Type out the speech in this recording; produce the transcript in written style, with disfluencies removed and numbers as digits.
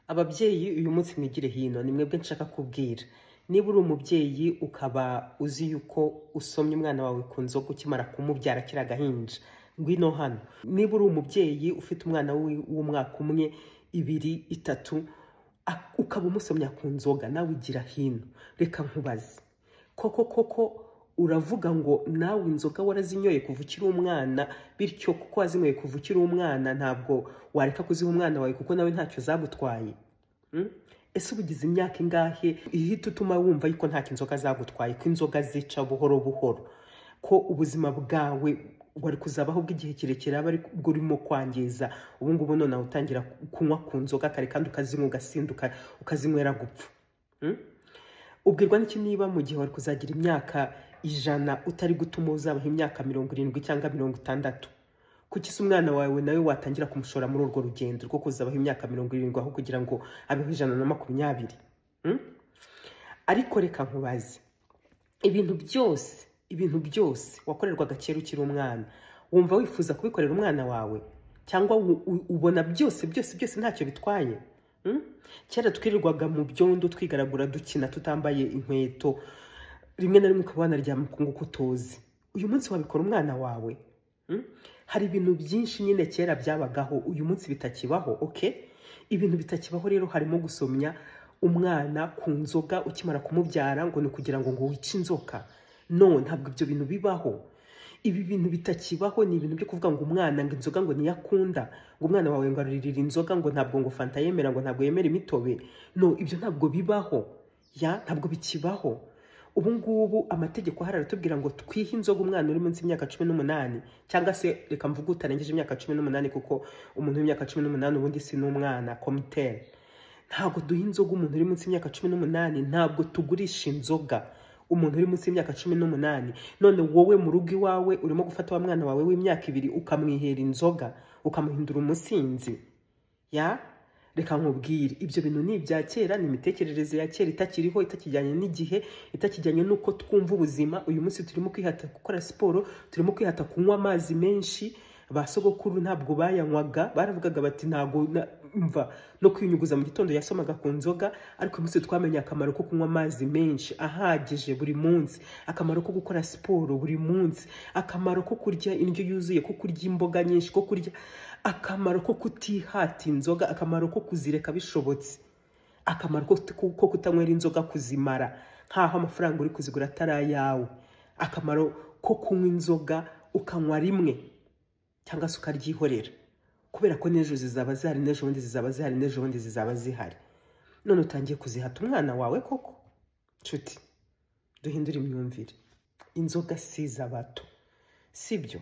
Ababyeyi uyu munsi mwigire hino ni mwebwe nshaka kubwira. Niba uri umubyeyi ukaba uzi yuko usomye umwana wawe ku nzoga ukimara kumubyara kiri agahinja, ngwino hano. Niba uri umubyeyi ufite umwana w'umwaka umwe, 2, 3 ukaba umusomya ku nzoga, nawe ugira hino. Reka nkubaze, koko uravuga ngo nawe inzoga warazinyoye kuva ukiri umwana, bityo kuko wazinyoye kuva ukiri umwana ntabwo wareka kuziha umwana wawe kuko nawe ntacyo zagutwaye? Ese ubigize imyaka ingahe ihita utuma wumva yuko nta inzoga zagutwaye, ko inzoga zica buhoro buhoro, ko ubuzima bwawe wari kuzabaho bw'igihe kirekire aba ari urimo kwangiza? Ubu ngubu none utangira kunywa ku nzoga kare kandi ukazinywa ugasinduka ukazinywera gupfa. Ubwirwa n'iki niba mu gihe wari kuzagira imyaka 100 utari gutuma uzabaho imyaka 70 cyangwa 60? Kuki se umwana wawe nawe watangira kumushora muri urwo rugendo rwo kuzabaho imyaka 70 aho kugira ngo abeho 120? Ariko reka nkubaze, ibintu byose wakorerwaga kera ukiri umwana, wumva wifuza kubikorera umwana wawe? Cyangwa ubona byose ntacyo bitwaye? Kera twirirwaga mu byondo twigaragura dukina tutambaye inkweto, rimwe na rimwe ukabana ryama kunguko utozi. Uyu munsi wabikora umwana wawe? Hari ibintu byinshi nyine kera byabagaho uyu munsi bitakibaho. Okay, ibintu bitakibaho rero harimo gusomya umwana ku nzoga ukimara kumubyara ngo ni kugira ngo wice inzoka. No, ntabwo ibyo bintu bibaho. Ibi bintu bitakibaho ni ibintu byo kuvuga ngo umwana ngo inzoga ngo niyakunda, ngo umwana wawe ngo aririra inzoga, ngo ntabwo ngo fanta yemera, ngo ntabwo yemera imitobe. No, ibyo ntabwo bibaho. Ntabwo bikibaho. Ubu ngubu amategeko haratubwira ngo twihe inzoga umwana uri munsi y'imyaka 18, cyangwa se reka mvuga utarengeje imyaka 18 kuko umuntu w'imyaka 18 ubundi si n'umwana komitere. Ntabwo duha inzoga umuntu uri munsi y'imyaka 18, ntabwo tugurisha inzoga umuntu uri munsi y'imyaka 18. None wowe mu rugo iwawe urimo gufata wa mwana wawe w'imyaka 2 ukamwihera inzoga, ukamuhindura umusinzi? Reka nkubwire, ibyo bintu ni ibya kera, ni imitekerereze ya kera itakiriho, itakijyanye n'igihe, itakijyanye nuko twumva ubuzima. Uyu munsi turimo kwihata gukora siporo, turimo kwihata kunywa amazi menshi. Basogokuru ntabwo bayanywaga, baravugaga bati ntago mva no kwinyuguza mu gitondo yasomaga ku nzoga. Ariko uyu munsi twamenye akamaro ko kunywa amazi menshi ahagije buri munsi, akamaro ko gukora siporo buri munsi, akamaro ko kurya indyo yuzuye, ko kurya imboga nyinshi, ko kurya, akamaro ko kutihata inzoga, akamaro ko kuzireka bishobotse, akamaro ko kutanywera inzoga kuzimara nkaho amafaranga uri kuzigura atari ayawe, akamaro ko kunywa inzoga ukanywa rimwe cyangwa se ukaryihorera kubera ko n'ejo zizaba zihari, n'ejo bundi zizaba zihari, n'ejo bundi zizaba zihari. None utangiye kuzihata umwana wawe koko? Nshuti, duhindure imyumvire. Inzoga si iz'abato, sibyo?